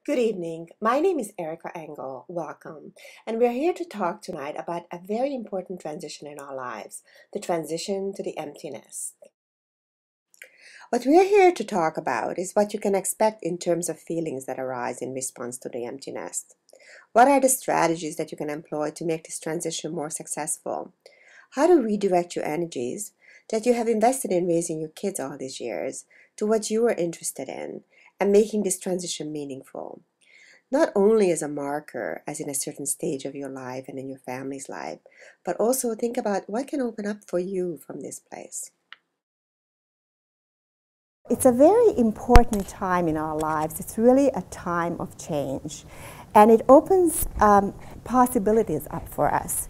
Good evening. My name is Erika Engel. Welcome. And we're here to talk tonight about a very important transition in our lives, the transition to the empty nest. What we're here to talk about is what you can expect in terms of feelings that arise in response to the empty nest. What are the strategies that you can employ to make this transition more successful? How to redirect your energies that you have invested in raising your kids all these years to what you are interested in and making this transition meaningful. Not only as a marker, as in a certain stage of your life and in your family's life, but also think about what can open up for you from this place. It's a very important time in our lives. It's really a time of change. And it opens possibilities up for us.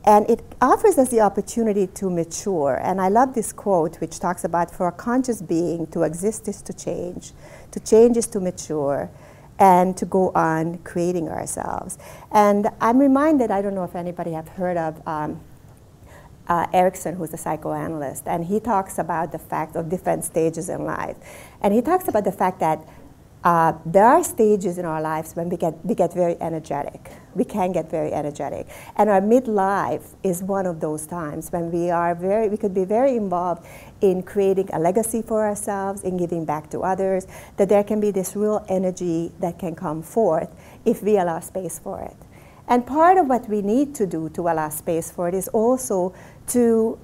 And it offers us the opportunity to mature. And I love this quote, which talks about for a conscious being, to exist is to change is to mature, and to go on creating ourselves. And I'm reminded, I don't know if anybody have heard of Erickson, who's a psychoanalyst, and he talks about the fact of different stages in life. And he talks about the fact that there are stages in our lives when we get very energetic. We can get very energetic. And our midlife is one of those times when we could be very involved in creating a legacy for ourselves, in giving back to others, that there can be this real energy that can come forth if we allow space for it. And part of what we need to do to allow space for it is also to,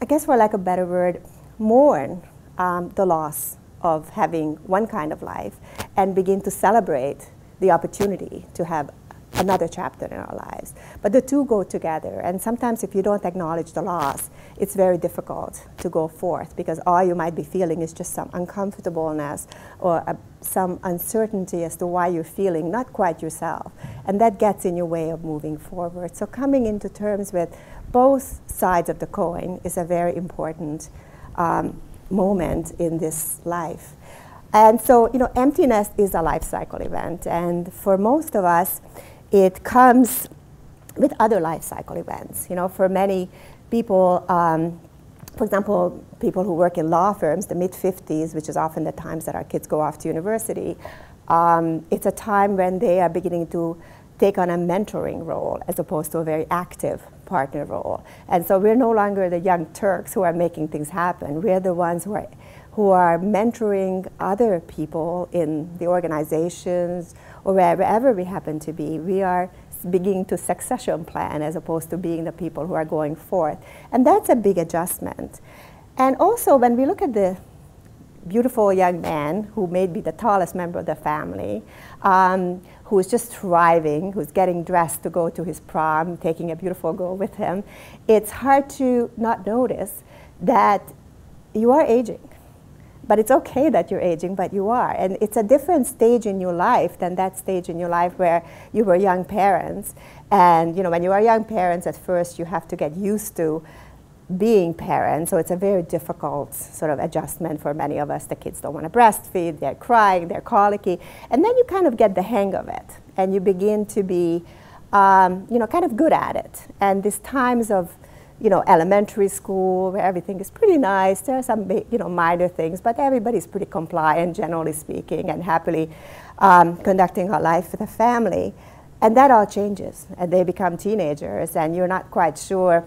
I guess for lack of a better word, mourn the loss of having one kind of life and begin to celebrate the opportunity to have another chapter in our lives. But the two go together, and sometimes if you don't acknowledge the loss, it's very difficult to go forth because all you might be feeling is just some uncomfortableness or some uncertainty as to why you're feeling not quite yourself, and that gets in your way of moving forward. So coming into terms with both sides of the coin is a very important moment in this life. And so, emptiness is a life cycle event, and for most of us, it comes with other life cycle events. For many people, for example, people who work in law firms, the mid-50s, which is often the times that our kids go off to university, it's a time when they are beginning to take on a mentoring role as opposed to a very active partner role. And so we're no longer the young Turks who are making things happen. We're the ones who are mentoring other people in the organizations or wherever we happen to be. We are beginning to succession plan as opposed to being the people who are going forth. And that's a big adjustment. And also when we look at the beautiful young man who may be the tallest member of the family, who's just thriving, who's getting dressed to go to his prom, taking a beautiful girl with him, it's hard to not notice that you are aging. But it's okay that you're aging, but you are. And it's a different stage in your life than that stage in your life where you were young parents. And when you are young parents, at first you have to get used to being parents, so it's a very difficult sort of adjustment for many of us. The kids don't want to breastfeed, they're crying, they're colicky, and then you kind of get the hang of it, and you begin to be, kind of good at it. And these times of, elementary school where everything is pretty nice, there are some, minor things, but everybody's pretty compliant, generally speaking, and happily conducting our life with a family, and that all changes, and they become teenagers, and you're not quite sure,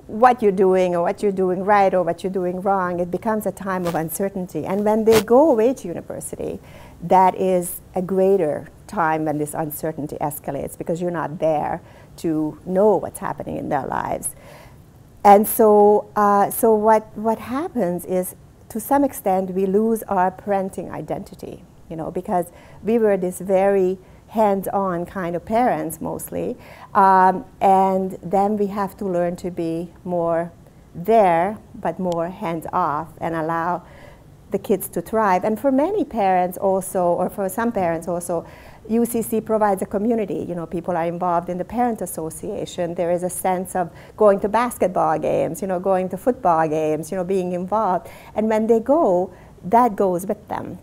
what you're doing or what you're doing right or what you're doing wrong. It becomes a time of uncertainty. And when they go away to university, that is a greater time when this uncertainty escalates because you're not there to know what's happening in their lives. And so, what happens is, to some extent, we lose our parenting identity, because we were this very hands-on kind of parents mostly, and then we have to learn to be more there but more hands-off and allow the kids to thrive. And for many parents also, or for some parents also, UCC provides a community. People are involved in the parent association. There is a sense of going to basketball games, going to football games, being involved. And when they go, that goes with them.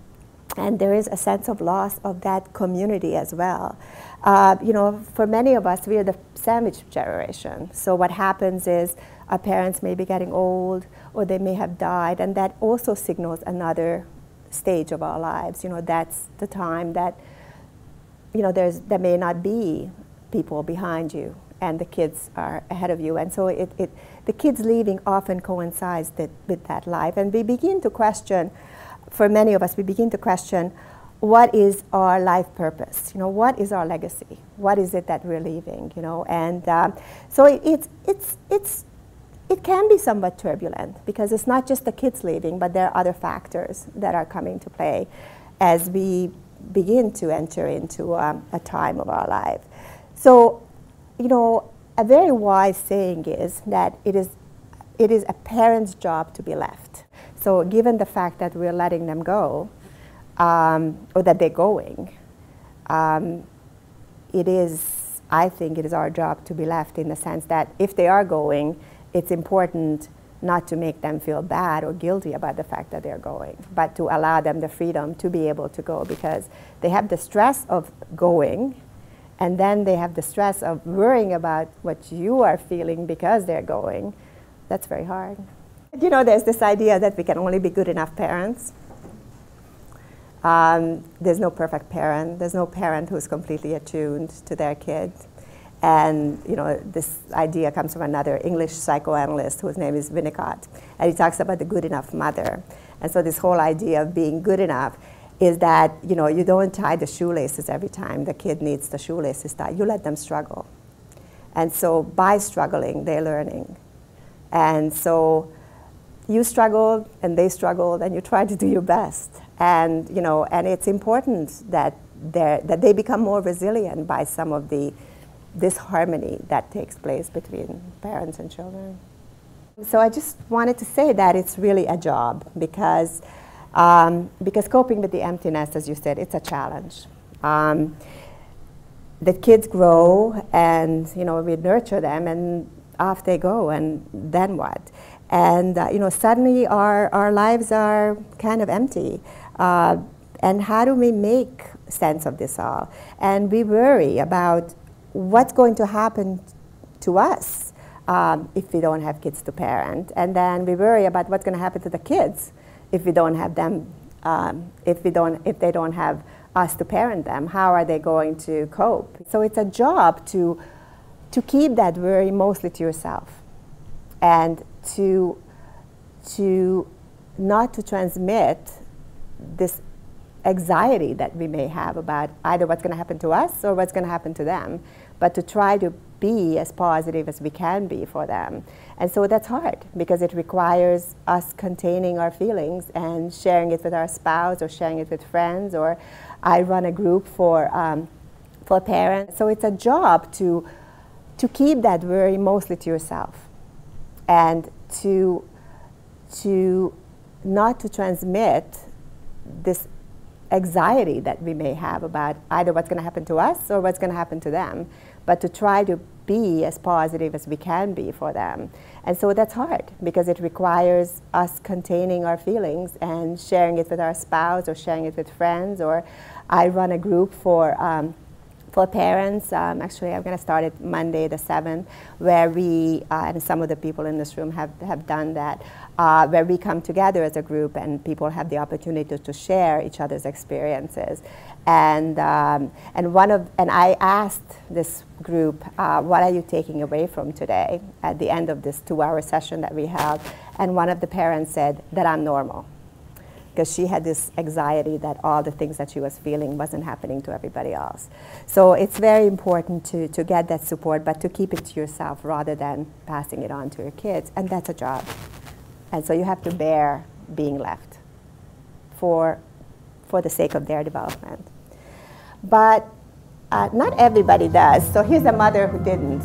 And there is a sense of loss of that community as well. For many of us, we are the sandwich generation. So what happens is our parents may be getting old or they may have died, and that also signals another stage of our lives. That's the time that, there may not be people behind you, and the kids are ahead of you. And so the kids leaving often coincides with that life. And we begin to question, for many of us, we begin to question, what is our life purpose? What is our legacy? What is it that we're leaving? And so it can be somewhat turbulent, because it's not just the kids leaving, but there are other factors that are coming to play as we begin to enter into a time of our life. So, a very wise saying is that it is a parent's job to be left. So given the fact that we're letting them go, or that they're going, I think it is our job to be left, in the sense that if they are going, it's important not to make them feel bad or guilty about the fact that they're going, but to allow them the freedom to be able to go, because they have the stress of going, and then they have the stress of worrying about what you are feeling because they're going. That's very hard. There's this idea that we can only be good enough parents. There's no perfect parent. There's no parent who's completely attuned to their kid. And this idea comes from another English psychoanalyst whose name is Winnicott, and he talks about the good enough mother. And so this whole idea of being good enough is that you don't tie the shoelaces every time the kid needs the shoelaces tied. You let them struggle, and so by struggling, they're learning. And so you struggled, and they struggled, and you try to do your best. And and it's important that they become more resilient by some of this harmony that takes place between parents and children. So I just wanted to say that it's really a job, because coping with the emptiness, as you said, it's a challenge. The kids grow, and we nurture them, and off they go, and then what? And suddenly our lives are kind of empty. And how do we make sense of this all? And we worry about what's going to happen to us if we don't have kids to parent, and then we worry about what's going to happen to the kids if we don't have them, if they don't have us to parent them. How are they going to cope? So it's a job to keep that worry mostly to yourself, and to not to transmit this anxiety that we may have about either what's going to happen to us or what's going to happen to them, but to try to be as positive as we can be for them. And so that's hard, because it requires us containing our feelings and sharing it with our spouse, or sharing it with friends, or I run a group for parents. So it's a job to keep that worry mostly to yourself, and to not to transmit this anxiety that we may have about either what's going to happen to us or what's going to happen to them, but to try to be as positive as we can be for them. And so that's hard, because it requires us containing our feelings and sharing it with our spouse, or sharing it with friends, or I run a group for parents. Actually, I'm going to start it Monday the 7th, where we, and some of the people in this room have done that, where we come together as a group, and people have the opportunity to share each other's experiences. And I asked this group, what are you taking away from today at the end of this 2-hour session that we have? And one of the parents said that I'm normal, because she had this anxiety that all the things that she was feeling wasn't happening to everybody else. So it's very important to get that support, but to keep it to yourself rather than passing it on to your kids. And that's a job. And so you have to bear being left for the sake of their development. But not everybody does. So here's a mother who didn't.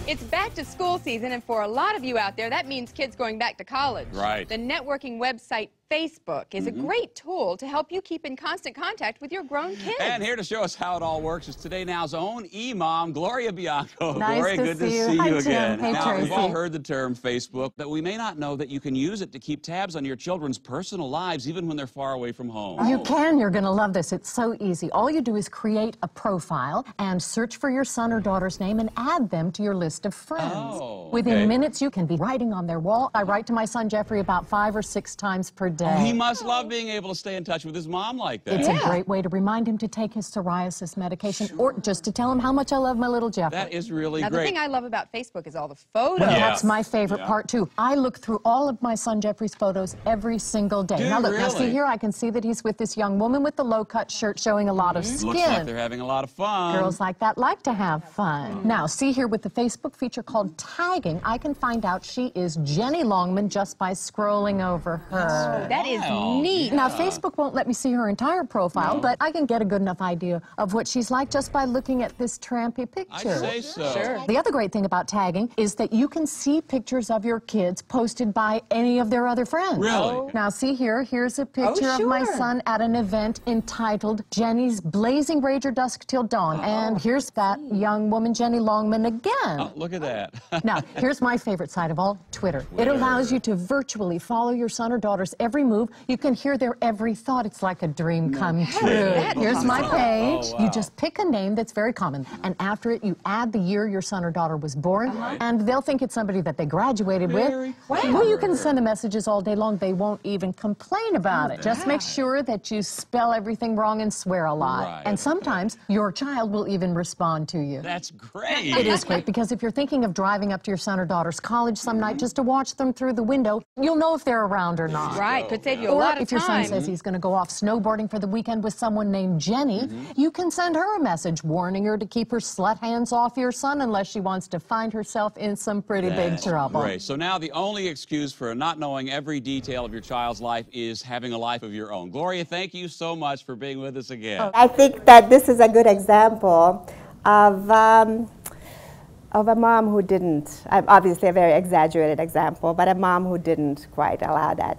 It's back to school season, and for a lot of you out there, that means kids going back to college. Right. The networking website Facebook is a great tool to help you keep in constant contact with your grown kids. And here to show us how it all works is Today Now's own E-Mom, Gloria Bianco. Nice Gloria, to good see to you. see Hi, you Tim. again. Hey, Now, we've all Tracy. heard the term Facebook, but we may not know that you can use it to keep tabs on your children's personal lives, even when they're far away from home. You can. You're going to love this. It's so easy. All you do is create a profile and search for your son or daughter's name and add them to your list of friends. Oh, Within okay. minutes, you can be writing on their wall. I write to my son Jeffrey about 5 or 6 times per day. Oh, he must love being able to stay in touch with his mom like that. It's a great way to remind him to take his psoriasis medication or just to tell him how much I love my little Jeffrey. That is really Now, the great. thing I love about Facebook is all the photos. Well, Yeah. that's my favorite part, too. I look through all of my son Jeffrey's photos every single day. Do Now, you look, now see really? here, I can see that he's with this young woman with the low-cut shirt showing a lot of skin. Looks like they're having a lot of fun. Girls like that like to have fun. Now, see here with the Facebook feature called tagging, I can find out she is Jenny Longman just by scrolling over her. That is Wow. neat. Now, Facebook won't let me see her entire profile, but I can get a good enough idea of what she's like just by looking at this trampy picture. I'd say so. Sure. The other great thing about tagging is that you can see pictures of your kids posted by any of their other friends. Really? Now, see here, here's a picture of my son at an event entitled Jenny's Blazing Rager Dusk Till Dawn. And here's that young woman, Jenny Longman, again. Oh, look at that. Now, here's my favorite site of all, Twitter. It allows you to virtually follow your son or daughter's every move. You can hear their every thought. It's like a dream come true. Here's my page. Oh, wow. You just pick a name that's very common, and after it, you add the year your son or daughter was born, and they'll think it's somebody that they graduated with. Well, you can send the messages all day long. They won't even complain about it. Just make sure that you spell everything wrong and swear a lot. Right. And sometimes your child will even respond to you. That's great. It is great because if you're thinking of driving up to your son or daughter's college some night just to watch them through the window, you'll know if they're around or not. Right, could save you a Or lot of if your son time. says he's going to go off snowboarding for the weekend with someone named Jenny, you can send her a message warning her to keep her slut hands off your son unless she wants to find herself in some pretty big That's trouble. Great. So now the only excuse for not knowing every detail of your child's life is having a life of your own. Gloria, thank you so much for being with us again. I think that this is a good example of a mom who didn't, obviously a very exaggerated example, but a mom who didn't quite allow that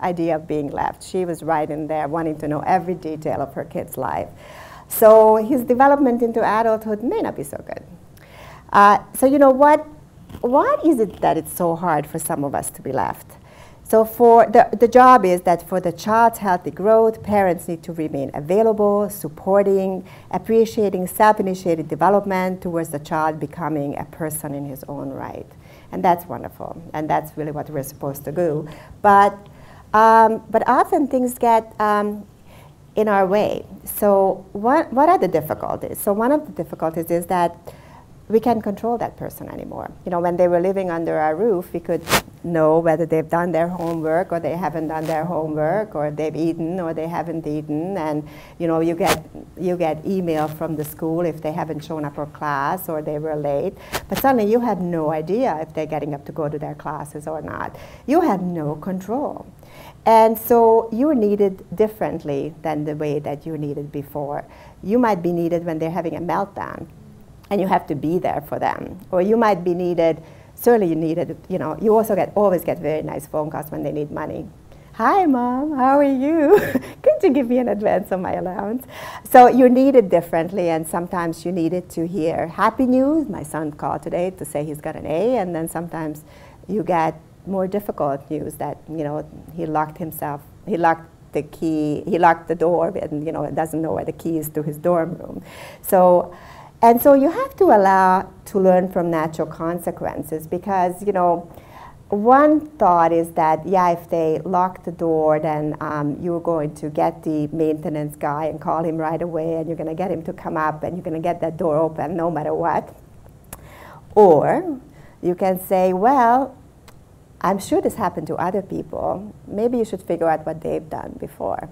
idea of being left. She was right in there wanting to know every detail of her kid's life. So his development into adulthood may not be so good. So you know what is it that it's so hard for some of us to be left? So for the job is that for the child's healthy growth, parents need to remain available, supporting, appreciating self-initiated development towards the child becoming a person in his own right. And that's wonderful, and that's really what we're supposed to do. But often things get in our way. So what are the difficulties? So one of the difficulties is that we can't control that person anymore. You know, when they were living under our roof, we could know whether they've done their homework or they haven't done their homework, or they've eaten or they haven't eaten. And you know, you get email from the school if they haven't shown up for class or they were late. But suddenly you have no idea if they're getting up to go to their classes or not. You have no control. And so you're needed differently than the way that you needed before. You might be needed when they're having a meltdown, and you have to be there for them. Or you might be needed, certainly you needed, you know, you also always get very nice phone calls when they need money. Hi, Mom, how are you? Could you give me an advance on my allowance? So you're needed differently, and sometimes you needed to hear happy news. My son called today to say he's got an A, and then sometimes you get more difficult news that, you know, he locked the key, he locked the door, and, you know, doesn't know where the key is to his dorm room. And so you have to allow to learn from natural consequences, because, you know, one thought is that, yeah, if they lock the door, then you're going to get the maintenance guy and call him right away, and you're going to get him to come up, and you're going to get that door open no matter what. Or you can say, well, I'm sure this happened to other people. Maybe you should figure out what they've done before.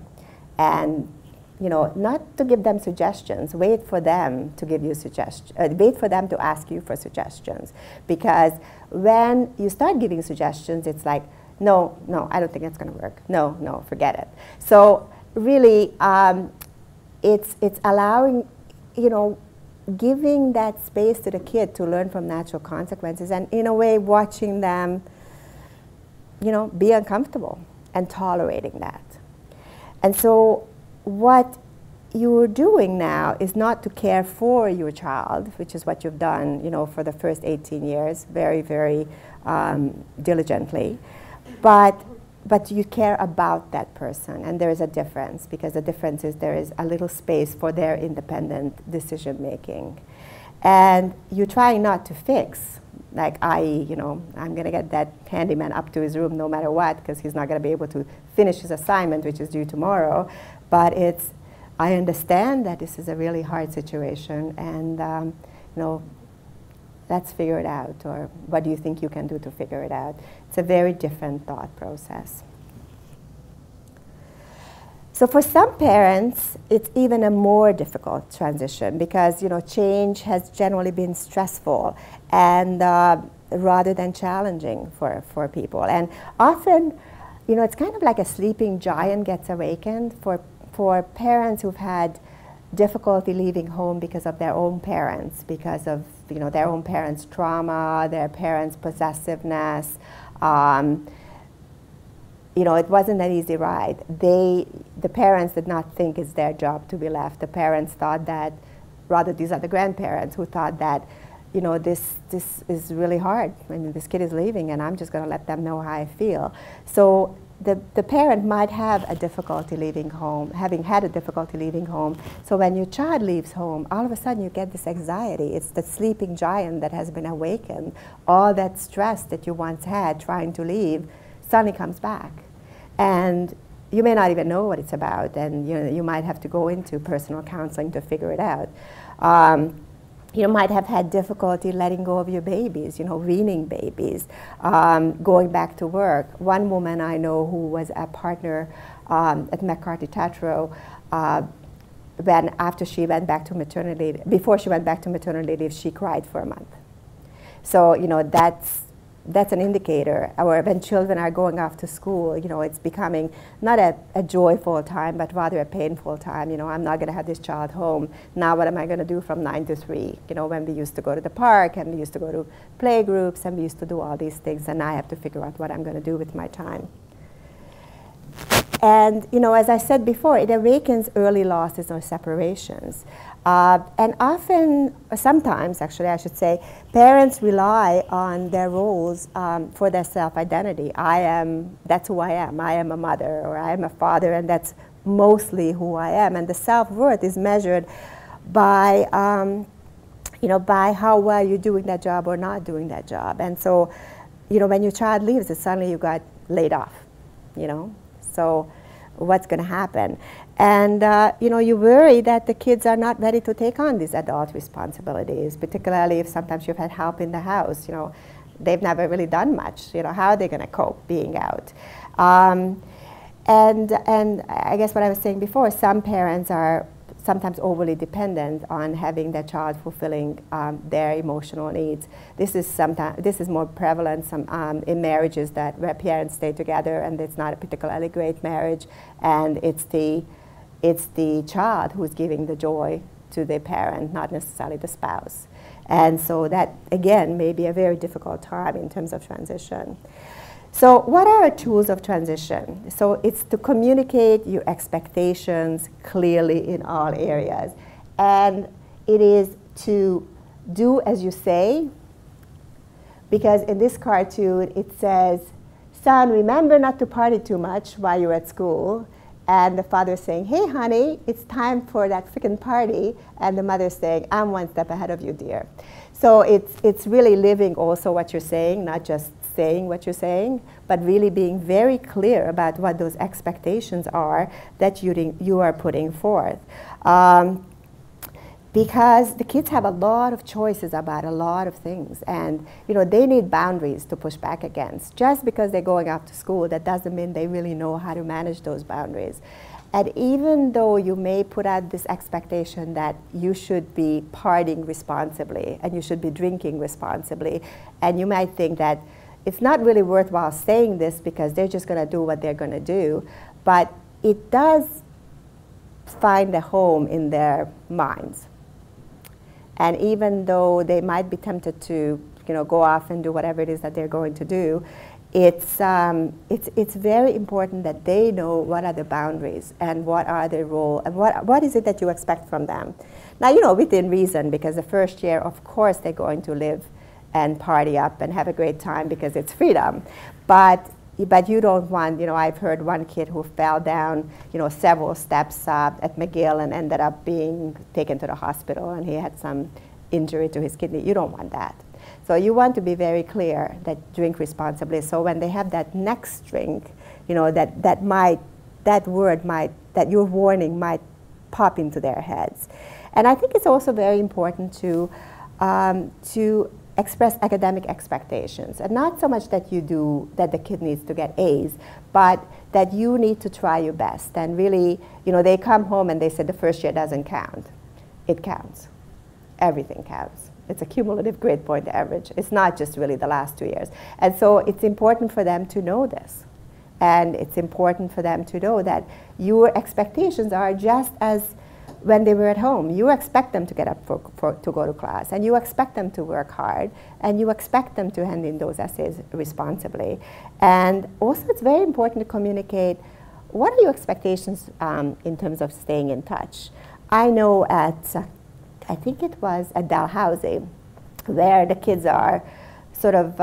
And you know, not to give them suggestions, wait for them to give you suggestions, wait for them to ask you for suggestions. Because when you start giving suggestions, it's like, no, I don't think it's going to work. No, forget it. So really, it's allowing, you know, giving that space to the kid to learn from natural consequences, and in a way watching them, you know, be uncomfortable. and tolerating that. And so what you're doing now is not to care for your child, which is what you've done, for the first 18 years, very, very diligently, but you care about that person, and there is a difference, because the difference is there is a little space for their independent decision making. And you're trying not to fix, like I'm going to get that handyman up to his room no matter what, because he's not going to be able to finish his assignment, which is due tomorrow. But I understand that this is a really hard situation, and let's figure it out, or what do you think you can do to figure it out? It's a very different thought process. So for some parents, it's even a more difficult transition, because change has generally been stressful and rather than challenging for people. And often, it's kind of like a sleeping giant gets awakened for parents who've had difficulty leaving home because of their own parents, because of their own parents' trauma, their parents' possessiveness. It wasn't an easy ride. The parents did not think it's their job to be left. The parents thought that, rather these are the grandparents who thought that, this is really hard. I mean, this kid is leaving, and I'm just going to let them know how I feel. So the parent might have a difficulty leaving home, having had a difficulty leaving home. So when your child leaves home, all of a sudden you get this anxiety. It's the sleeping giant that has been awakened. All that stress that you once had trying to leave suddenly comes back. And you may not even know what it's about, and you might have to go into personal counseling to figure it out. You might have had difficulty letting go of your babies, weaning babies, going back to work. One woman I know who was a partner at McCarthy Tatro, after she went back to maternity leave, before she went back to maternity leave, she cried for a month. So that's an indicator. Or when children are going off to school, it's becoming not a joyful time, but rather a painful time. I'm not going to have this child home. Now what am I going to do from 9 to 3? When we used to go to the park, and we used to go to play groups, and we used to do all these things, and I have to figure out what I'm going to do with my time. And, as I said before, it awakens early losses or separations. And often, sometimes actually I should say, parents rely on their roles for their self-identity. That's who I am. I am a mother, or I am a father, and that's mostly who I am. And the self-worth is measured by, by how well you're doing that job or not doing that job. And so, when your child leaves, suddenly you got laid off, So what's going to happen? And you worry that the kids are not ready to take on these adult responsibilities, particularly if sometimes you've had help in the house. They've never really done much. How are they going to cope being out? And I guess what I was saying before, some parents are sometimes overly dependent on having their child fulfilling their emotional needs. This is more prevalent in marriages where parents stay together and it's not a particularly great marriage, and it's the child who's giving the joy to the parent, not necessarily the spouse. And so that, again, may be a very difficult time in terms of transition. So what are our tools of transition? So it's to communicate your expectations clearly in all areas. And it is to do as you say, because in this cartoon it says, son, remember not to party too much while you're at school. And the father's saying, hey, honey, it's time for that freaking party. And the mother's saying, I'm one step ahead of you, dear. So it's really living also what you're saying, not just saying what you're saying, but really being very clear about what those expectations are that you are putting forth. Because the kids have a lot of choices about a lot of things, and they need boundaries to push back against. Just because they're going off to school, that doesn't mean they really know how to manage those boundaries. And even though you may put out this expectation that you should be partying responsibly and you should be drinking responsibly, and you might think that it's not really worthwhile saying this because they're just going to do what they're going to do, but it does find a home in their minds. And even though they might be tempted to go off and do whatever it is that they're going to do. It's very important that they know what are the boundaries and what are their role and what is it that you expect from them. Now, within reason, because the first year, of course, they're going to live and party up and have a great time because it's freedom. But you don't want, I've heard one kid who fell down, several steps at McGill and ended up being taken to the hospital, and he had some injury to his kidney. You don't want that. So you want to be very clear that drink responsibly. So when they have that next drink, that your warning might pop into their heads. And I think it's also very important to express academic expectations, and not so much that the kid needs to get A's, but that you need to try your best. And really, they come home and they say the first year doesn't count. It counts. Everything counts. It's a cumulative grade point average. It's not just really the last 2 years. And so it's important for them to know this. And it's important for them to know that your expectations are just as when they were at home. You expect them to get up to go to class, and you expect them to work hard, and you expect them to hand in those essays responsibly. And also it's very important to communicate what are your expectations in terms of staying in touch. I know I think it was at Dalhousie, where the kids are sort of,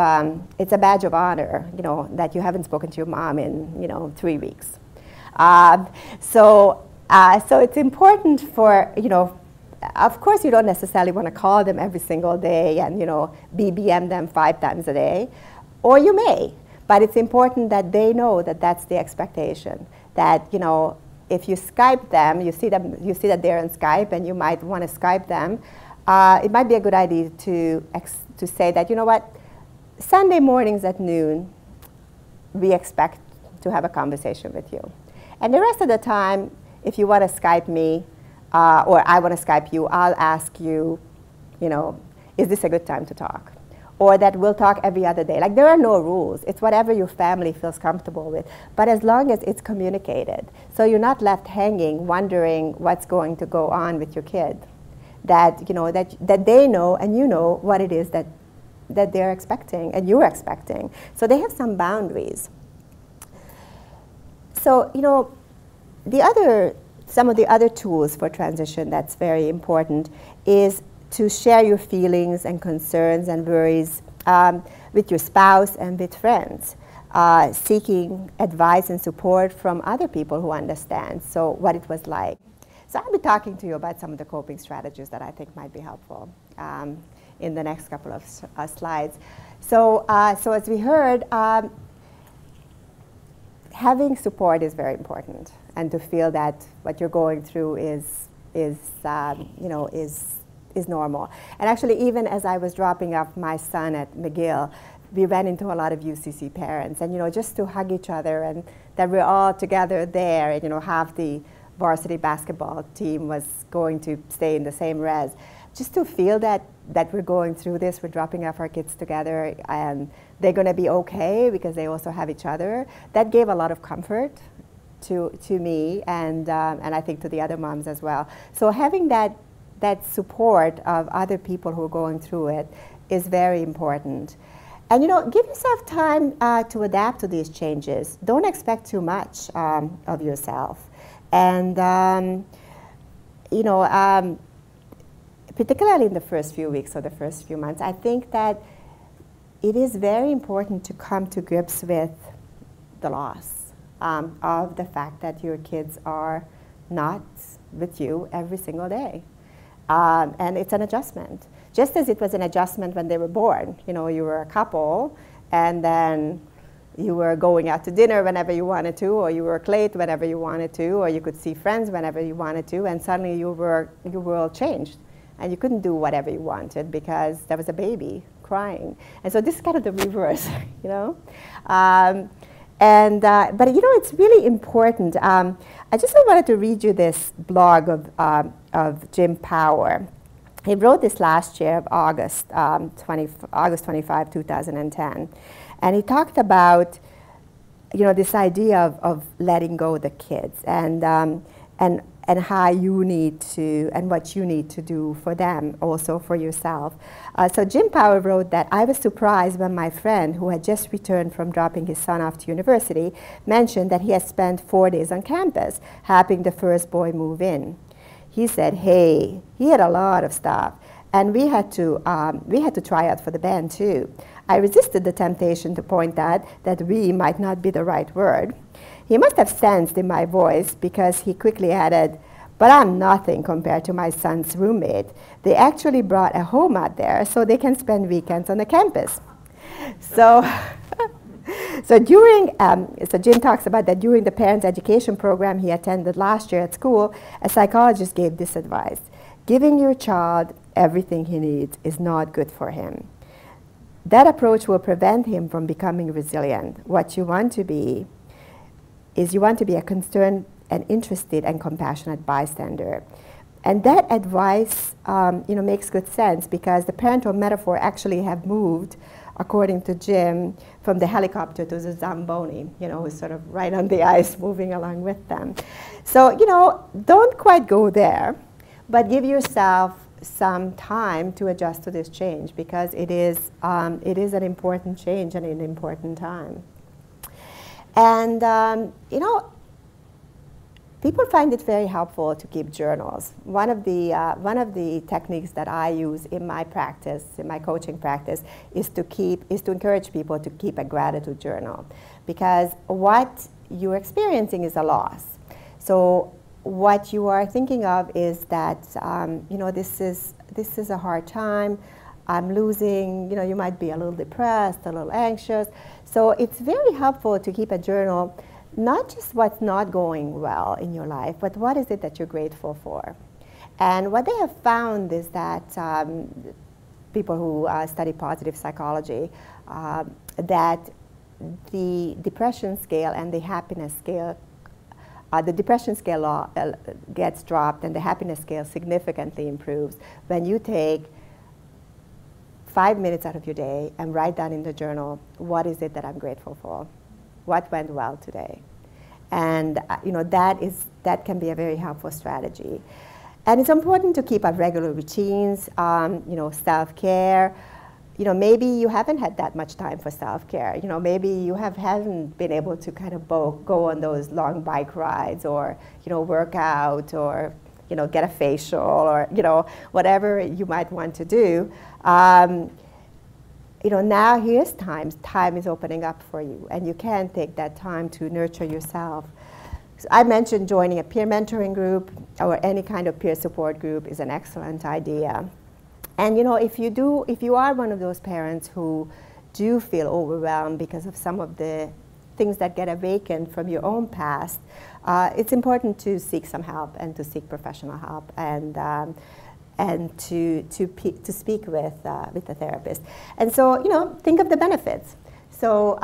it's a badge of honor, that you haven't spoken to your mom in, 3 weeks. So it's important for, of course you don't necessarily want to call them every single day and, BBM them 5 times a day, or you may, but it's important that they know that that's the expectation, that, if you Skype them, you see that they're on Skype, and you might want to Skype them. It might be a good idea to say that, Sunday mornings at noon, we expect to have a conversation with you. And the rest of the time, if you want to Skype me, or I want to Skype you, I'll ask you, is this a good time to talk? Or that we'll talk every other day. Like, there are no rules. It's whatever your family feels comfortable with. But as long as it's communicated, so you're not left hanging, wondering what's going to go on with your kid, that, that they know and you know what it is that they're expecting and you're expecting. So they have some boundaries. So, some of the other tools for transition that's very important is to share your feelings and concerns and worries with your spouse and with friends, seeking advice and support from other people who understand, so what it was like. So I'll be talking to you about some of the coping strategies that I think might be helpful in the next couple of slides. So as we heard, having support is very important, and to feel that what you're going through is normal. And actually, even as I was dropping off my son at McGill, we ran into a lot of UCC parents, and just to hug each other, and that we're all together there, and half the varsity basketball team was going to stay in the same res. Just to feel that we're going through this, we're dropping off our kids together, and they're going to be okay because they also have each other. That gave a lot of comfort to me, and I think to the other moms as well. So having that support of other people who are going through it is very important. And give yourself time to adapt to these changes. Don't expect too much of yourself. And particularly in the first few weeks or the first few months, I think that it is very important to come to grips with the loss of the fact that your kids are not with you every single day. And it's an adjustment. Just as it was an adjustment when they were born. You were a couple, and then you were going out to dinner whenever you wanted to, or you worked late whenever you wanted to, or you could see friends whenever you wanted to, and suddenly your world changed. And you couldn't do whatever you wanted because there was a baby crying. And so this is kind of the reverse, But it's really important. I just wanted to read you this blog of Jim Power. He wrote this last year of August 25, 2010. And he talked about, this idea of letting go of the kids and and how you need to, and what you need to do for them, also for yourself. So Jim Power wrote that, "I was surprised when my friend, who had just returned from dropping his son off to university, mentioned that he had spent 4 days on campus, helping the first boy move in. He said, hey, he had a lot of stuff, and we had to try out for the band too. I resisted the temptation to point out that we might not be the right word. He must have sensed in my voice, because he quickly added, but I'm nothing compared to my son's roommate. They actually brought a home out there so they can spend weekends on the campus." So, so Jim talks about that during the parents' education program he attended last year at school, a psychologist gave this advice: giving your child everything he needs is not good for him. That approach will prevent him from becoming resilient. What you want to be is you want to be a concerned and interested and compassionate bystander. And that advice makes good sense, because the parental metaphor actually have moved, according to Jim, from the helicopter to the Zamboni, who's sort of right on the ice moving along with them. So, don't quite go there, but give yourself some time to adjust to this change, because it is an important change and an important time. And, people find it very helpful to keep journals. One of the techniques that I use in my practice, in my coaching practice, is to encourage people to keep a gratitude journal, because what you're experiencing is a loss. So what you are thinking of is that, this is a hard time. I'm losing, you might be a little depressed, a little anxious. So it's very helpful to keep a journal, not just what's not going well in your life, but what is it that you're grateful for. And what they have found is that people who study positive psychology, that the depression scale and the happiness scale, the depression scale gets dropped and the happiness scale significantly improves when you take 5 minutes out of your day and write down in the journal, what is it that I'm grateful for? What went well today? And that can be a very helpful strategy. And it's important to keep up regular routines, self-care. Maybe you haven't had that much time for self-care. Maybe you haven't been able to kind of go on those long bike rides, or work out, or get a facial, or whatever you might want to do. Now here's time. Time is opening up for you, and you can take that time to nurture yourself. So I mentioned joining a peer mentoring group or any kind of peer support group is an excellent idea. And if you are one of those parents who do feel overwhelmed because of some of the things that get awakened from your own past, it's important to seek some help and to seek professional help, and to speak with a therapist. And so, think of the benefits. So,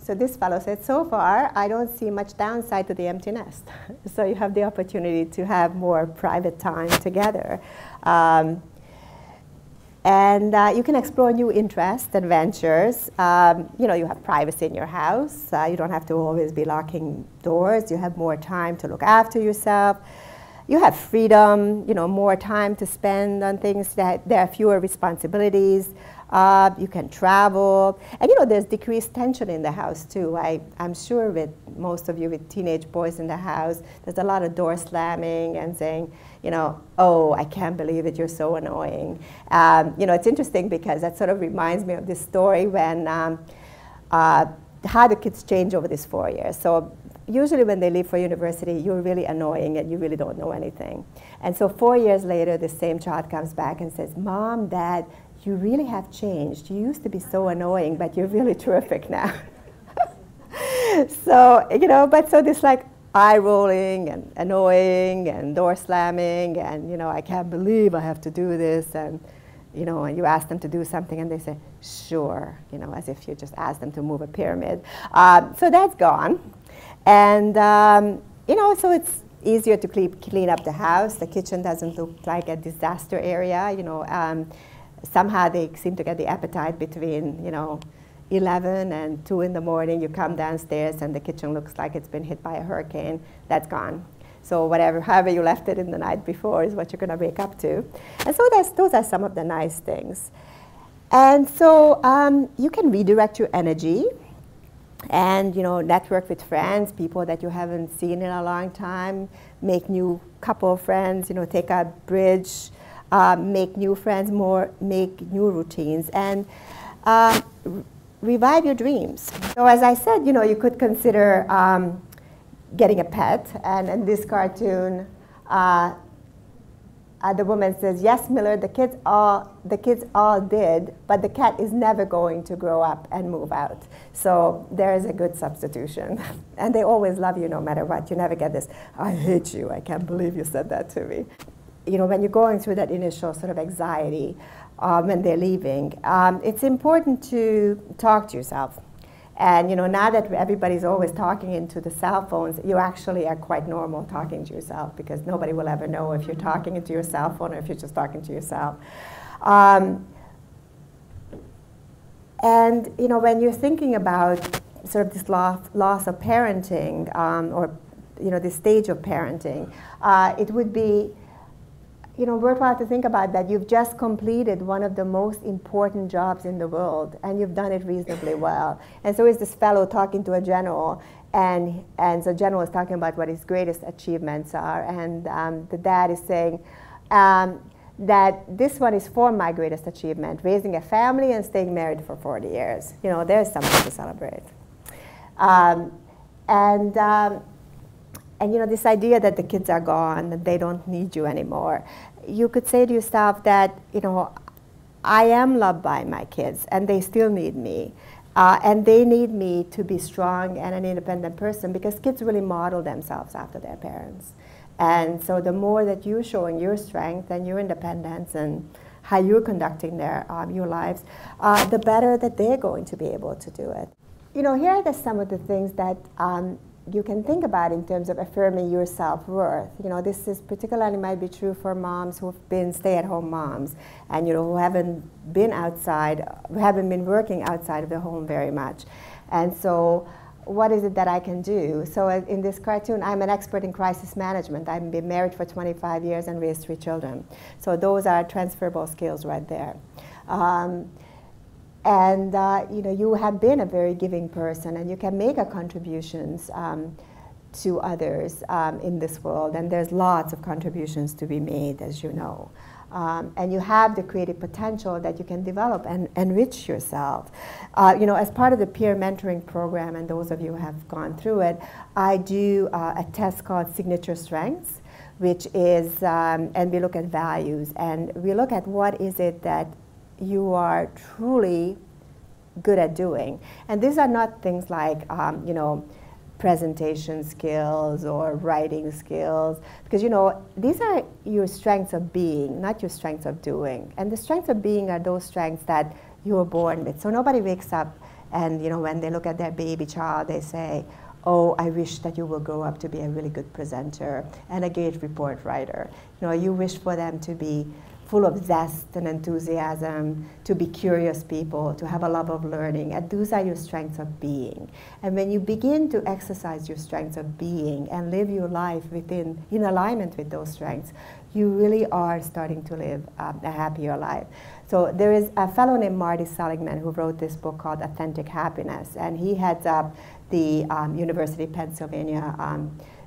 so this fellow said, so far, I don't see much downside to the empty nest. So you have the opportunity to have more private time together. And you can explore new interests and ventures. You have privacy in your house. You don't have to always be locking doors. You have more time to look after yourself. You have freedom, more time to spend on things that there are fewer responsibilities. You can travel. And there's decreased tension in the house too. I'm sure with most of you with teenage boys in the house, there's a lot of door slamming and saying, oh, I can't believe it, you're so annoying. It's interesting because that sort of reminds me of this story when how the kids change over these 4 years. So usually when they leave for university, you're really annoying and you really don't know anything. And so 4 years later, the same child comes back and says, Mom, Dad, you really have changed. You used to be so annoying, but you're really terrific now. So, but so this like eye rolling and annoying and door slamming and, I can't believe I have to do this. And, and you ask them to do something and they say, sure, as if you just asked them to move a pyramid. So that's gone. And, so it's easier to clean up the house. The kitchen doesn't look like a disaster area, somehow they seem to get the appetite between, 11 and 2 in the morning. You come downstairs and the kitchen looks like it's been hit by a hurricane. That's gone. So however you left it in the night before is what you're going to wake up to. And so those are some of the nice things. And so you can redirect your energy and, network with friends, people that you haven't seen in a long time, make new couple of friends, take a bridge, make new friends, make new routines, and revive your dreams. So as I said, you could consider getting a pet. And in this cartoon, the woman says, "Yes, Miller, the kids all did, but the cat is never going to grow up and move out." So there is a good substitution. And they always love you no matter what. You never get this, "I hate you, I can't believe you said that to me." When you're going through that initial sort of anxiety when they're leaving, it's important to talk to yourself. And now that everybody's always talking into the cell phones, you actually are quite normal talking to yourself, because nobody will ever know if you're talking into your cell phone or if you're just talking to yourself. And when you're thinking about sort of this loss of parenting, or this stage of parenting, it would be worthwhile to think about that you've just completed one of the most important jobs in the world, and you've done it reasonably well. And so is this fellow talking to a general, and the general is talking about what his greatest achievements are, and the dad is saying that this one is for my greatest achievement, raising a family and staying married for 40 years. There's something to celebrate. And this idea that the kids are gone, that they don't need you anymore, you could say to yourself that, I am loved by my kids, and they still need me. And they need me to be strong and an independent person, because kids really model themselves after their parents. And so the more that you're showing your strength and your independence and how you're conducting your lives, the better that they're going to be able to do it. Here are some of the things that you can think about in terms of affirming your self-worth. This is particularly might be true for moms who've been stay-at-home moms, and who haven't been working outside of the home very much. And so what is it that I can do? So in this cartoon, I'm an expert in crisis management. I've been married for 25 years and raised 3 children. So those are transferable skills right there. You have been a very giving person, and you can make a contributions to others in this world, and there's lots of contributions to be made, as you know. And you have the creative potential that you can develop and enrich yourself. As part of the peer mentoring program, and those of you who have gone through it, I do a test called Signature Strengths, which is, and we look at values, and we look at what is it that you are truly good at doing. And these are not things like, presentation skills or writing skills, because these are your strengths of being, not your strengths of doing. And the strengths of being are those strengths that you were born with. So nobody wakes up and when they look at their baby child, they say, "Oh, I wish that you will grow up to be a really good presenter and a great report writer." You wish for them to be full of zest and enthusiasm, to be curious people, to have a love of learning. And those are your strengths of being. And when you begin to exercise your strengths of being and live your life in alignment with those strengths, you really are starting to live a happier life. So there is a fellow named Marty Seligman who wrote this book called Authentic Happiness, and he heads up the University of Pennsylvania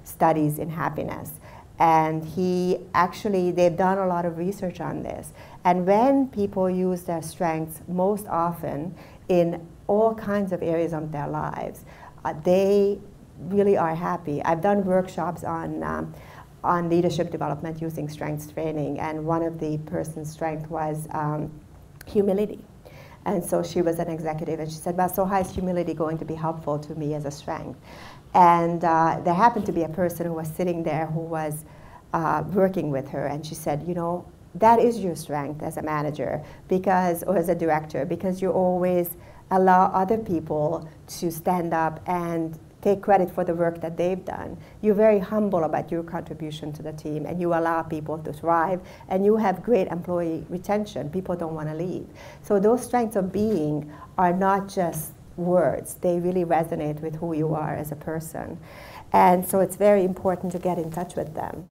studies in happiness. And they've done a lot of research on this. And when people use their strengths most often in all kinds of areas of their lives, they really are happy. I've done workshops on leadership development using strengths training, and one of the person's strength was humility. And so she was an executive, and she said, "Well, so how is humility going to be helpful to me as a strength?" And there happened to be a person who was sitting there who was working with her, and she said, that is your strength as a manager or as a director, because you always allow other people to stand up and take credit for the work that they've done. You're very humble about your contribution to the team, and you allow people to thrive, and you have great employee retention. People don't want to leave. So those strengths of being are not just words. They really resonate with who you are as a person. And so it's very important to get in touch with them.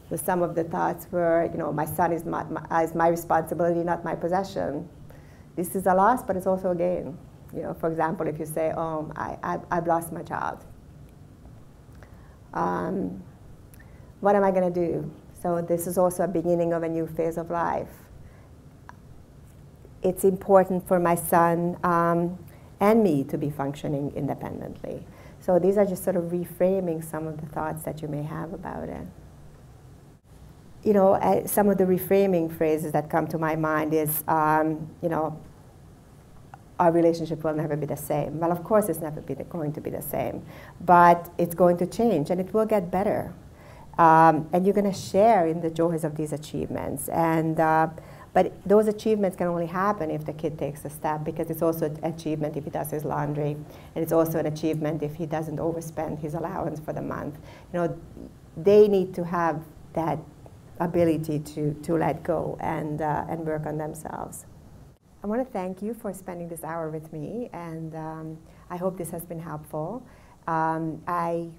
So some of the thoughts were, you know, my son is my responsibility, not my possession. This is a loss, but it's also a gain. You know, for example, if you say, oh, I've lost my child. What am I going to do? So this is also a beginning of a new phase of life. It's important for my son and me to be functioning independently. So these are just sort of reframing some of the thoughts that you may have about it. You know, some of the reframing phrases that come to my mind is, you know, our relationship will never be the same. Well, of course, it's never going to be the same, but it's going to change, and it will get better. And you're going to share in the joys of these achievements. And but those achievements can only happen if the kid takes a step, because it's also an achievement if he does his laundry, and it's also an achievement if he doesn't overspend his allowance for the month. You know, they need to have that ability to let go and work on themselves. I want to thank you for spending this hour with me, and I hope this has been helpful. I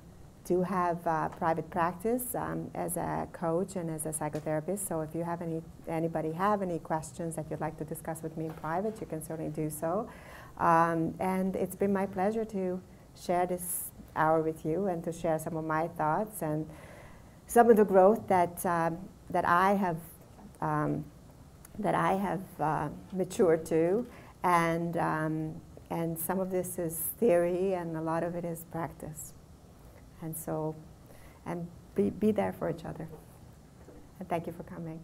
do have private practice as a coach and as a psychotherapist, so if you have anybody have any questions that you'd like to discuss with me in private, you can certainly do so. And it's been my pleasure to share this hour with you and to share some of my thoughts and some of the growth that that I have matured to, and some of this is theory, and a lot of it is practice. And so, and be there for each other. And thank you for coming.